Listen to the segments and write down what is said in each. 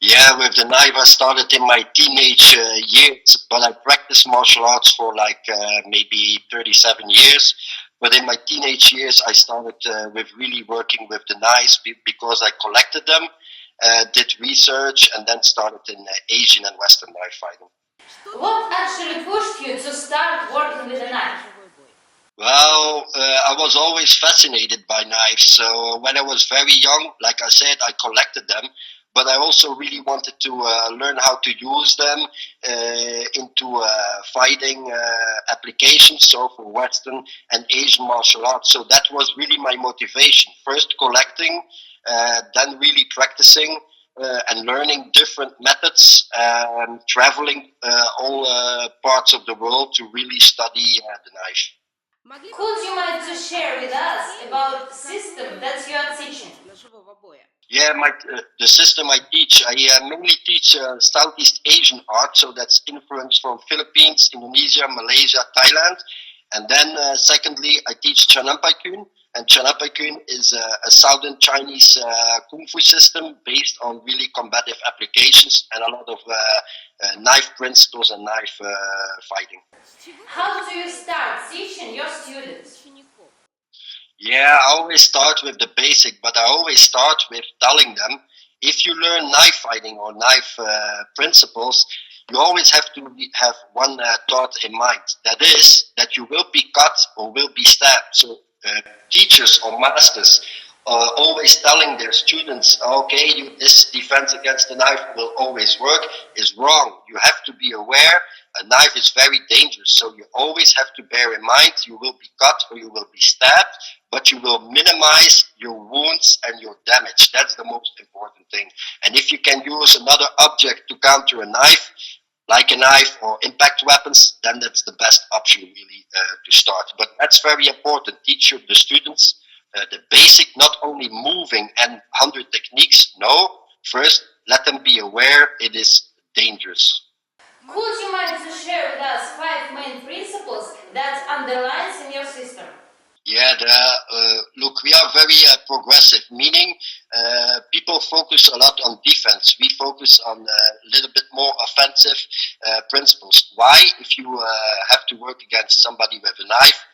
Yeah, with the knife I started in my teenage years, but I practiced martial arts for like maybe 37 years. But in my teenage years, I started with really working with the knives because I collected them, did research, and then started in Asian and Western knife fighting. What actually pushed you to start working with a knife? Well, I was always fascinated by knives. So when I was very young, like I said, I collected them, but I also really wanted to learn how to use them into fighting applications, so for Western and Asian martial arts. So that was really my motivation. First collecting, then really practicing. And learning different methods, traveling all parts of the world to really study the knife. Could you mind to share with us about the system that you are teaching? Yeah, the system I teach, I mainly teach Southeast Asian art, so that's influence from Philippines, Indonesia, Malaysia, Thailand. And then secondly, I teach Chanampaikun, and Chanampaikun is a Southern Chinese Kung Fu system based on really combative applications and a lot of knife principles and knife fighting. How do you start teaching your students? Yeah, I always start with the basic, but I always start with telling them if you learn knife fighting or knife principles, you always have to have one thought in mind. That is that you will be cut or will be stabbed. So teachers or masters are always telling their students, okay, this defense against the knife will always work, is wrong. You have to be aware a knife is very dangerous. So you always have to bear in mind you will be cut or you will be stabbed, but you will minimize your wounds and your damage. That's the most important thing. And if you can use another object to counter a knife, like a knife or impact weapons, then that's the best option really to start. But that's very important. Teach the students the basic, not only moving and 100 techniques. No, first let them be aware it is dangerous. Could you mind to share with us 5 main principles that underlines in your system? Yeah, look, we are very progressive, meaning people focus a lot on defense. We focus on a little bit more offensive principles. Why? If you have to work against somebody with a knife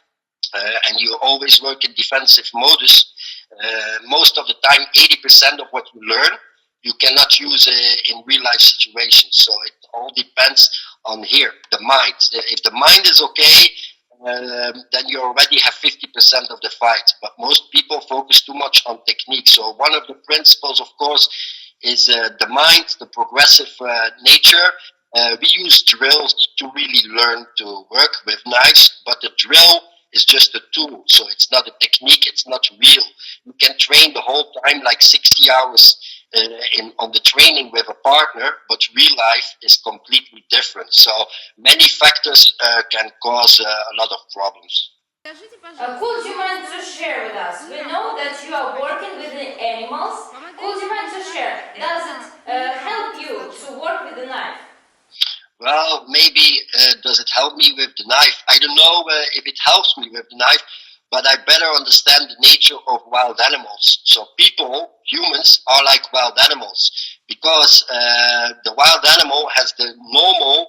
and you always work in defensive modus, most of the time, 80% of what you learn, you cannot use in real life situations. So it all depends on here, the mind. If the mind is okay, then you already have 50% of the fight. But most people focus too much on technique. So one of the principles, of course, is the mind, the progressive nature. We use drills to really learn to work with knives, but the drill is just a tool. So it's not a technique, it's not real. You can train the whole time, like 60 hours on the training with a partner, but real life is completely different. So many factors can cause a lot of problems. Could you mind to share with us? We know that you are working with the animals. Could you mind to share? Does it help you to work with the knife? Well, maybe does it help me with the knife? I don't know if it helps me with the knife, but I better understand the nature of wild animals. So people, humans, are like wild animals because the wild animal has the normal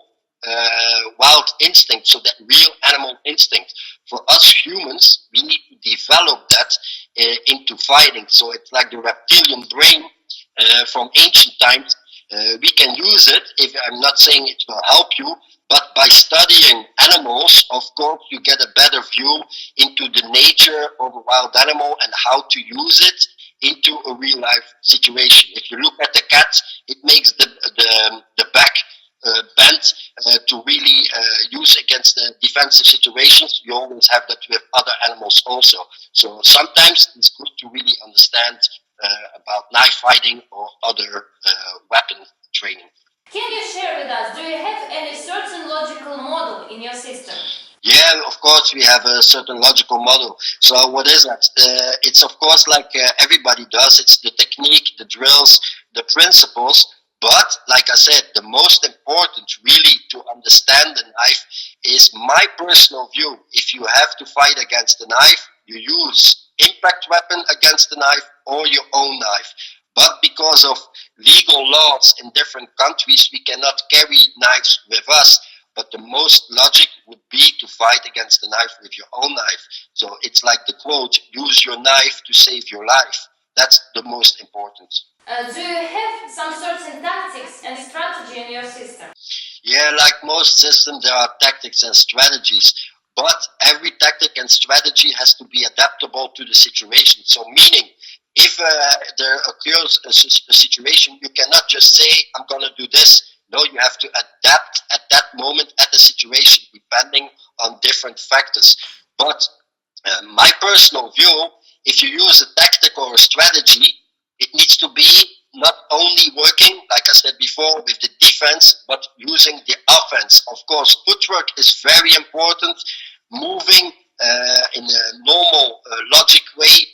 wild instinct, so that real animal instinct. For us humans, we need to develop that into fighting. So it's like the reptilian brain from ancient times. We can use it, if I'm not saying it will help you, but by studying animals, of course, you get a better view into the nature of a wild animal and how to use it into a real life situation. If you look at the cat, it makes the back bent to really use against the defensive situations. You always have that with other animals also. So sometimes it's good to really understand about knife fighting or other weapon training. Can you share with us, do you have any certain logical model in your system? Yeah, of course, we have a certain logical model. So what is that? It's of course like everybody does. It's the technique, the drills, the principles. But like I said, the most important really to understand the knife is my personal view. If you have to fight against the knife, you use impact weapon against the knife or your own knife. But because of legal laws in different countries, we cannot carry knives with us. But the most logic would be to fight against the knife with your own knife. So it's like the quote, use your knife to save your life. That's the most important. Do you have some sorts of tactics and strategy in your system? Yeah, like most systems, there are tactics and strategies. But every tactic and strategy has to be adaptable to the situation. So meaning, if there occurs a situation, you cannot just say, I'm going to do this. No, you have to adapt at that moment at the situation, depending on different factors. But my personal view, if you use a tactic or a strategy, it needs to be not only working, like I said before, with the defense, but using the offense. Of course, footwork is very important. Moving in a normal, logic way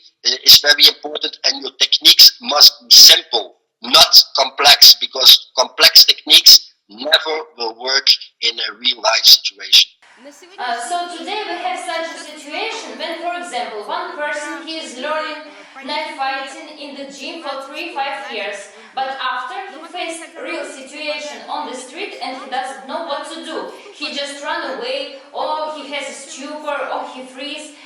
is very important, and your techniques must be simple, not complex, because complex techniques never will work in a real life situation. So today we have such a situation when, for example, one person he is learning knife fighting in the gym for 3-5 years, but after he faced real situation on the street and he doesn't know what to do. He just run away, or he has a stupor, or he freeze.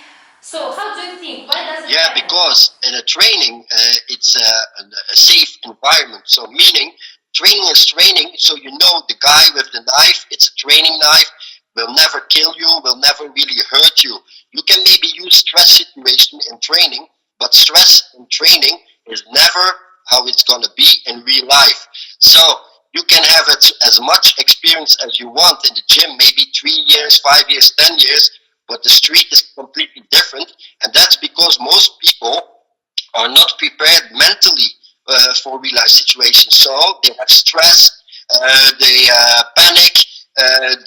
So how do you think? Why does it happen? Because in a training, it's a safe environment. So meaning, training is training, so you know the guy with the knife, it's a training knife, will never kill you, will never really hurt you. You can maybe use stress situation in training, but stress in training is never how it's going to be in real life. So you can have as much experience as you want in the gym, maybe 3 years, 5 years, 10 years, but the street is completely different. And that's because most people are not prepared mentally for real life situations. So they have stress, they panic,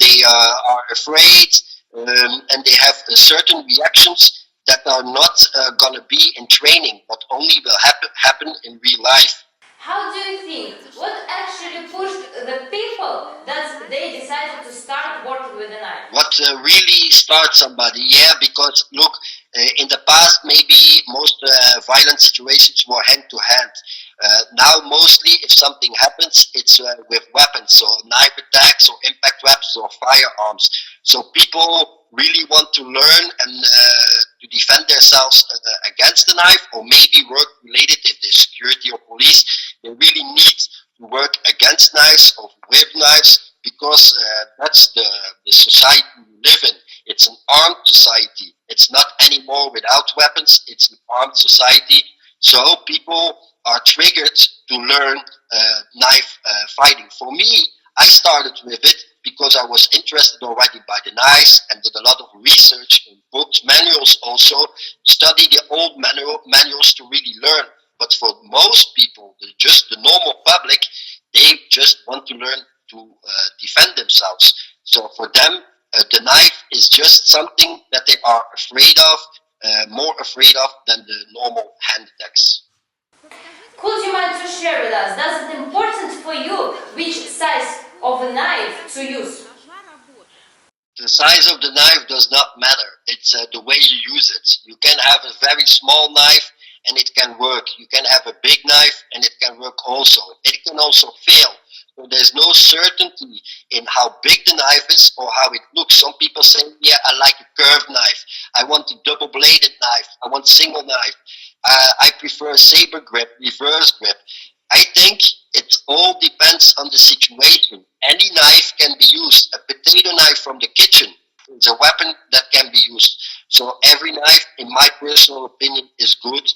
they are afraid, and they have certain reactions that are not going to be in training, but only will happen in real life. How do you think? What actually pushed the people that they decided to start working with a knife? What really starts somebody? Yeah, because look, in the past maybe most violent situations were hand to hand. Now mostly if something happens, it's with weapons, so knife attacks or impact weapons or firearms. So people really want to learn and to defend themselves against the knife, or maybe work related if they're security or police. They really need to work against knives or with knives, because that's the society we live in. It's an armed society. It's not anymore without weapons. It's an armed society. So people are triggered to learn knife fighting. For me, I started with it because I was interested already by the knives and did a lot of research in books, manuals also, study the old manuals to really learn. But for most people, just the normal public, they just want to learn to defend themselves. So for them, the knife is just something that they are afraid of, more afraid of than the normal hand attacks. Could you mind to share with us, does it important for you which size of a knife to use? The size of the knife does not matter. It's the way you use it. You can have a very small knife and it can work. You can have a big knife and it can work also. It can also fail. So there's no certainty in how big the knife is or how it looks. Some people say, yeah, I like a curved knife. I want a double-bladed knife. I want single knife. I prefer saber grip, reverse grip. I think it all depends on the situation. Any knife can be used. A potato knife from the kitchen is a weapon that can be used. So every knife, in my personal opinion, is good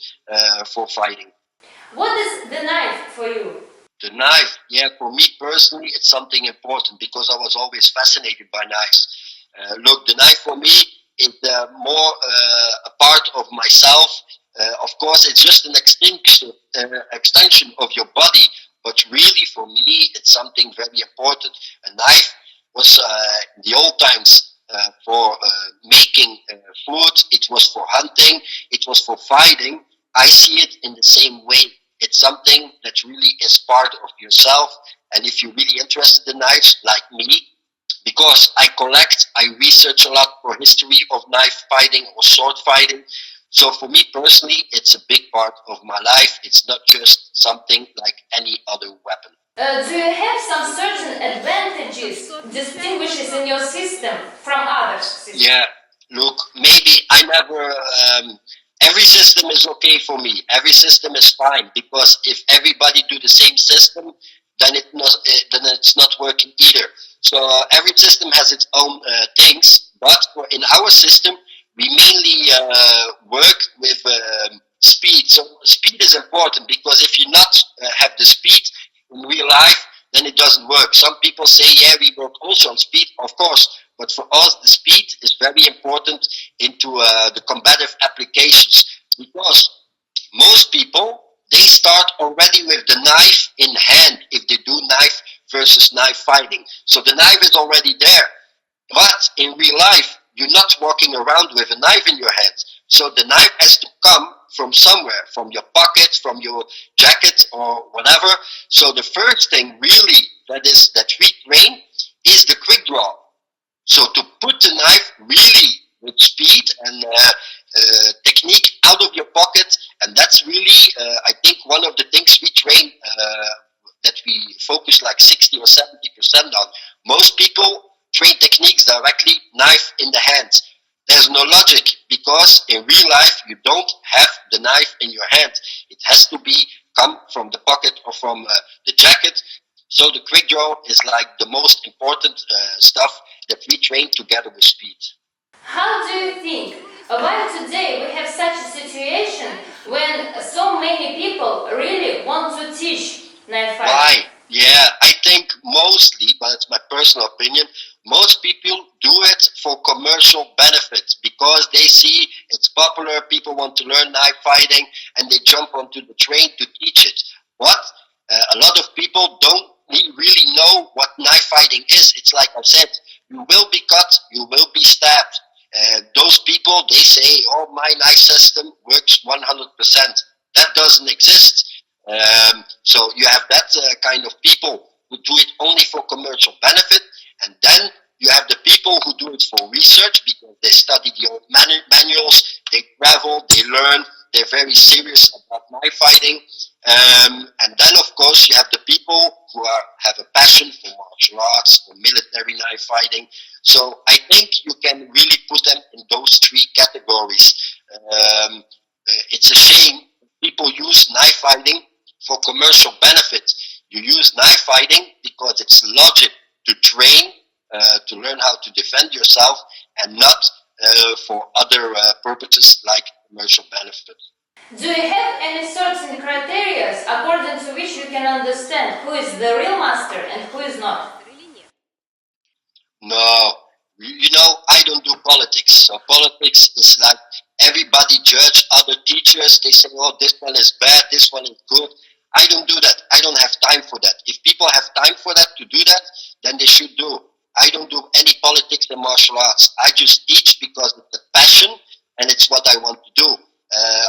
for fighting. What is the knife for you? The knife, yeah, for me personally, it's something important because I was always fascinated by knives. Look, the knife for me is more a part of myself. Of course, it's just an extension of your body, but really for me, it's something very important. A knife was in the old times for making food, it was for hunting, it was for fighting. I see it in the same way. It's something that really is part of yourself. And if you're really interested in knives, like me, because I collect, I research a lot for history of knife fighting or sword fighting. So for me personally, it's a big part of my life. It's not just something like any other weapon. Do you have some certain advantages, distinguishes in your system from other systems? Yeah, look, maybe I never. Every system is okay for me. Every system is fine, because if everybody do the same system, then then it's not working either. So every system has its own things, but in our system, we mainly work with speed. So speed is important, because if you not have the speed in real life, then it doesn't work. Some people say, yeah, we work also on speed, of course, but for us, the speed is very important into the combative applications, because most people, they start already with the knife in hand if they do knife versus knife fighting. So the knife is already there. But in real life, you're not walking around with a knife in your hand. So the knife has to come from somewhere, from your pocket, from your jacket, or whatever. So the first thing really that we train is the quick draw. So to put the knife really with speed and technique out of your pocket, and that's really, I think, one of the things we train that we focus like 60 or 70% on. Most people train techniques directly, knife in the hand. There's no logic, because in real life you don't have the knife in your hand. It has to come from the pocket or from the jacket. So the quick draw is like the most important stuff that we train together with speed. How do you think, why today we have such a situation when so many people really want to teach knife fighting? Why? Yeah, I think mostly, but it's my personal opinion, most people do it for commercial benefits, because they see it's popular, people want to learn knife fighting, and they jump onto the train to teach it. But a lot of people don't really know what knife fighting is. It's like I said, you will be cut, you will be stabbed. Those people, they say, oh, my knife system works 100%. That doesn't exist. So you have that kind of people who do it only for commercial benefit, and then you have the people who do it for research, because they study the old manuals, they travel, they learn, they're very serious about knife fighting. And then, of course, you have the people who have a passion for martial arts or military knife fighting. So I think you can really put them in those three categories. It's a shame people use knife fighting for commercial benefit. You use knife fighting because it's logic to train, to learn how to defend yourself, and not for other purposes like commercial benefit. Do you have any certain criteria according to which you can understand who is the real master and who is not? No. You know, I don't do politics. So politics is like everybody judge other teachers. They say, oh, this one is bad, this one is good. I don't do that. I don't have time for that. If people have time for that, to do that, then they should do. I don't do any politics in martial arts. I just teach because it's a passion and it's what I want to do.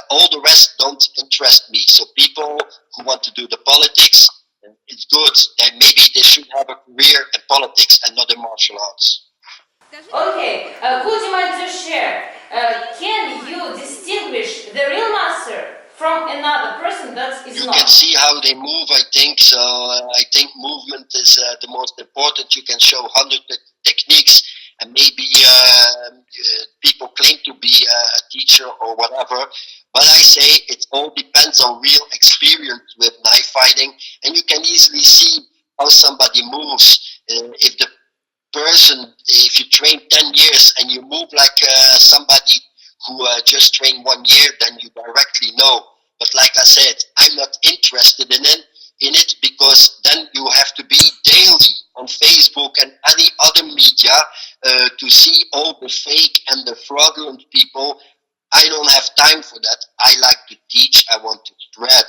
All the rest don't interest me. So people who want to do the politics, it's good. Then maybe they should have a career in politics and not in martial arts. Okay, would you mind to share, can you distinguish the real master from another person that is not? You can see how they move, I think. So I think movement is the most important. You can show 100 techniques, and maybe people claim to be a teacher or whatever. But I say it all depends on real experience with knife fighting, and you can easily see how somebody moves. If the person, if you train 10 years and you move like somebody who just trained 1 year, then you directly know. But like I said, I'm not interested in it because then you have to be daily on Facebook and any other media to see all the fake and the fraudulent people. I don't have time for that. I like to teach, I want to spread.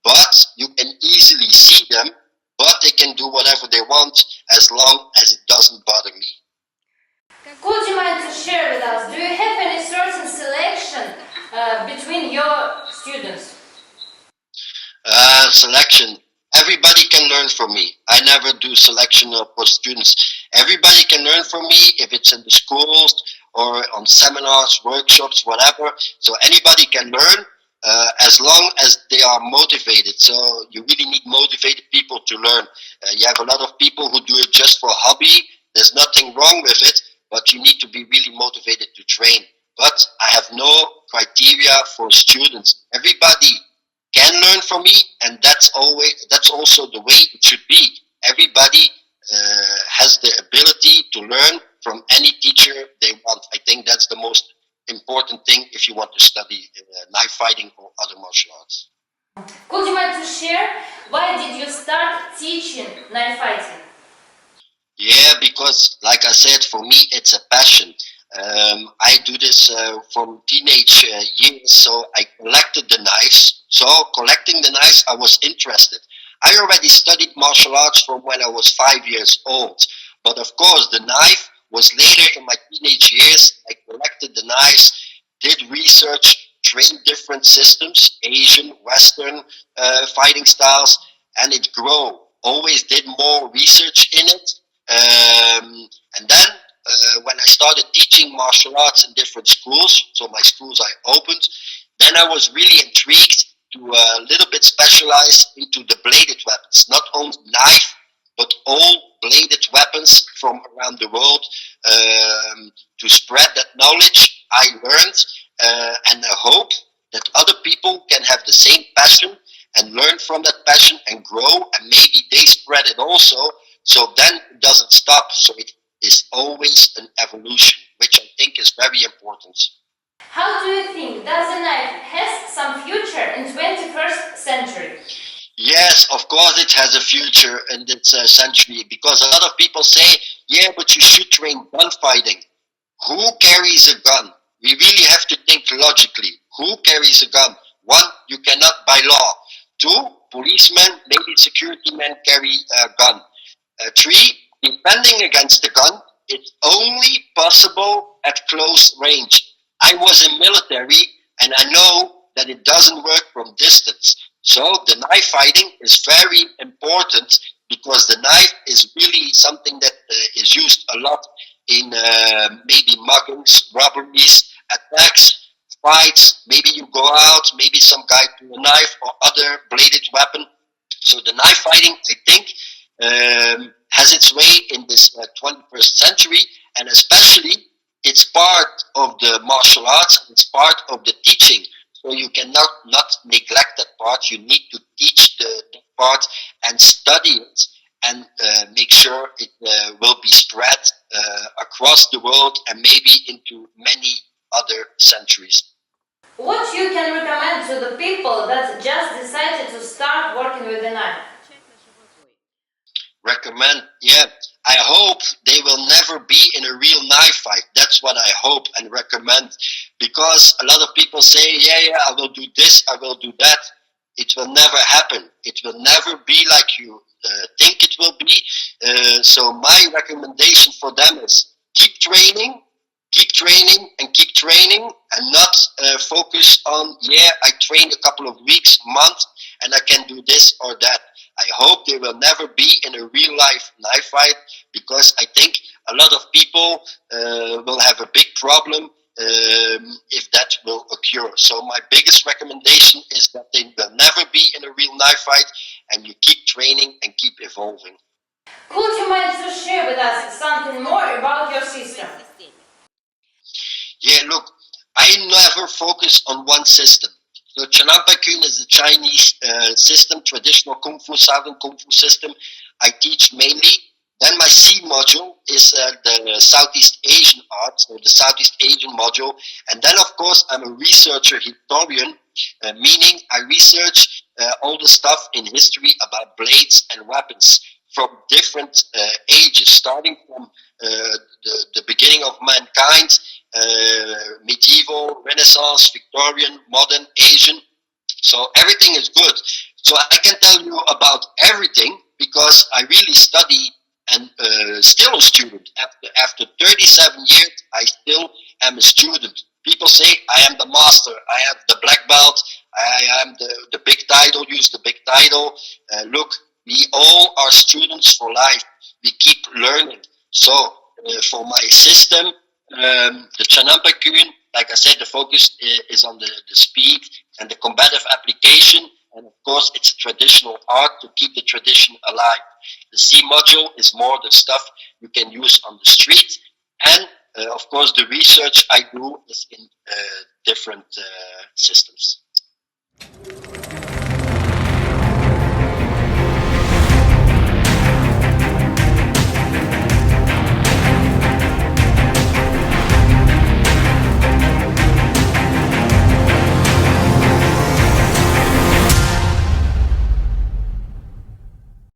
But you can easily see them, but they can do whatever they want as long as it doesn't bother me. Could you mind to share with us, do you have any certain selection between your students? Selection. Everybody can learn from me. I never do selection for students. Everybody can learn from me if it's in the schools or on seminars, workshops, whatever. So anybody can learn as long as they are motivated. So you really need motivated people to learn. You have a lot of people who do it just for hobby. There's nothing wrong with it, but you need to be really motivated to train. But I have no criteria for students. Everybody can learn from me, and that's also the way it should be. Everybody has the ability to learn from any teacher they want. I think that's the most important thing if you want to study knife fighting or other martial arts. Could you mind to share why did you start teaching knife fighting? Yeah, because like I said, for me it's a passion. I do this from teenage years, so I collected the knives. So collecting the knives, I was interested. I already studied martial arts from when I was 5 years old. But of course, the knife was later in my teenage years. I collected the knives, did research, trained different systems, Asian, Western fighting styles, and it grew. Always did more research in it. And then when I started teaching martial arts in different schools, so my schools I opened, then I was really intrigued to a little bit specialize into the bladed weapons, not only knife, but all bladed weapons from around the world, to spread that knowledge I learned, and I hope that other people can have the same passion and learn from that passion and grow, and maybe they spread it also, so then it doesn't stop, so it is always an evolution, which I think is very important. How do you think does a knife has some future in 21st century? Yes, of course it has a future in this century, because a lot of people say, yeah, but you should train gunfighting. Who carries a gun? We really have to think logically. Who carries a gun? One, you cannot by law. Two, policemen, maybe security men carry a gun. Three, defending against the gun, it's only possible at close range. I was in military and I know that it doesn't work from distance. So the knife fighting is very important because the knife is really something that is used a lot in maybe muggings, robberies, attacks, fights. Maybe you go out, maybe some guy threw a knife or other bladed weapon. So the knife fighting, I think, has its way in this 21st century, and especially it's part of the martial arts, it's part of the teaching. So you cannot not neglect that part. You need to teach the part and study it and make sure it will be spread across the world and maybe into many other centuries. What you can recommend to the people that just decided to start working with a knife? Recommend, yeah. I hope they will never be in a real knife fight. That's what I hope and recommend. Because a lot of people say, yeah, I will do this, I will do that. It will never happen. It will never be like you think it will be. So my recommendation for them is keep training, and keep training, and not focus on, yeah, I trained a couple of weeks, month, and I can do this or that. I hope they will never be in a real life knife fight, because I think a lot of people will have a big problem if that will occur. So my biggest recommendation is that they will never be in a real knife fight, and you keep training and keep evolving. Could you mind to share with us something more about your system? Yeah, look, I never focus on one system. So Chananpakun is a Chinese system, traditional Kung Fu, Southern Kung Fu system I teach mainly. Then my C module is the Southeast Asian art, or the Southeast Asian module. And then, of course, I'm a researcher, historian, meaning I research all the stuff in history about blades and weapons from different ages, starting from the beginning of mankind, medieval, Renaissance, Victorian, modern, Asian. So everything is good. So I can tell you about everything because I really study and still a student. After 37 years, I still am a student. People say I am the master, I have the black belt, I am the big title, use the big title. Look, we all are students for life. We keep learning. So for my system, The Chanampa-kun, like I said, the focus is on the speed and the combative application. And of course, it's a traditional art to keep the tradition alive. The C module is more the stuff you can use on the street. And of course, the research I do is in different systems.